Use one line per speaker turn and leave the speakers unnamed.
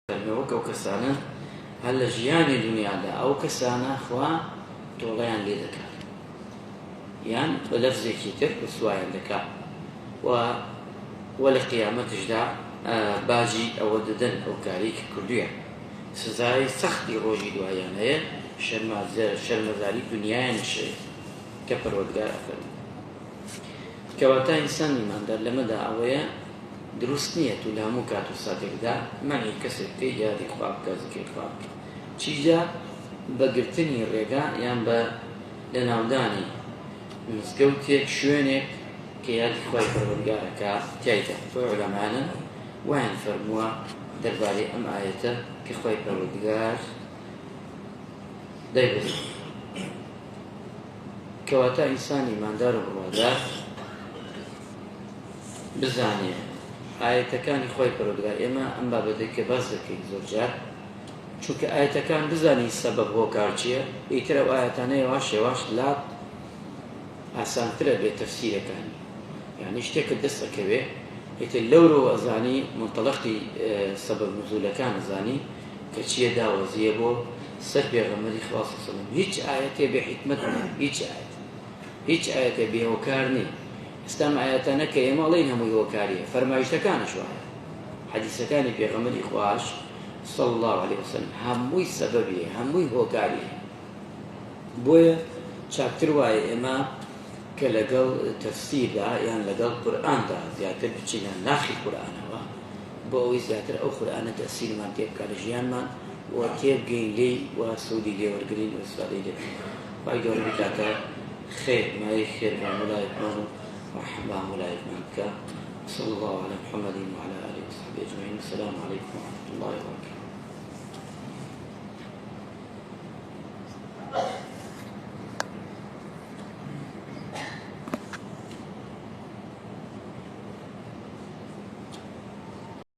وەکەو کەسانە هەر لە ژیانی دنیادا ئەو کەسانە خوا تۆڵەیان لێ دەکات یان بە لەفزێکی تر ڕسوایان دەکات و لە قیامەتشدا باجی ئەوە دەدەن ئەو کاری کە کردوویە سزای سەختی ڕۆژی دوایان هەیە شەرمەزاری دنیایان شێ کە پەروەردگار ئەفەرمێ کەواتە ئینسان ئیماندار لەمەدا ئەوەیە دروست نییە تو لە هەموو کات و ساتێکدا مەنعی کەسێک بکەی یادی خوا بکە زیکری خوا بکە چیجا بەگرتنی ڕێگا یان بە لە ناودانی مزگەوتێک شوێنێک کە یادی خوای پەروەردگارەکە تیایدا تۆی عولەمانە وایان فەرمووە دەربارەی ئەم ئایەتە کە خوای پەروەردگار دەیبێت کەواتە ئینسانی ئیماندار و بڕوادار بزانێ ئایەتەکانی خۆی پەروەردگار ئێمە ئەم بابەتەی کە باس دەکەین زۆر جار چونکە ئایەتەکان بزانی سەبەب هۆکار چییە ئیتر ئەو ئایەتانە یەواش یەواش لات ئاسانترە بێت تەفسیرەکانی یعنی شتێکت دەست دەکەوێ ئیتر لەورەوە ئەزانی منطەلەقی سەبەب نزولەکان ئەزانی کە چییە داوەزیە بۆ سەر پێغەمبەری خوا صلی الله علیه و سلم هیچ ئایەتێ بێ حیکمەت نییە هیچ ئایەتێ بێ هۆکار نییە ئێستا ئایەتانە کە ئێمە ئەڵێن هەمووی هۆکاریە فەرمایشتەکانش وایە حەدیثەکانی پێغەمبەری خوش صلی الله علیه و سلم هەمووی سەبەبیە هەمووی هۆکاریە بۆیە چاکتر وایە ئێمە کە لەگەڵ تەفسیردا یان لەگەڵ قورئاندا زیاتر بچینە ناخی قورئانەوە بۆ ئەوەی زیاتر ئەو قورئانە تەفسیرمان پێ بکات لە ژیانمان و تێبگەین لێی و سوودی لێوەرگرین و ئیسفادەی لێ بکەین خوای گەورە بکاتە خير ما يخير ولا يكون مرحبا ولا يكون صلى الله على محمد وعلى آله وصحبه أجمعين. السلام عليكم ورحمة الله وبركاته.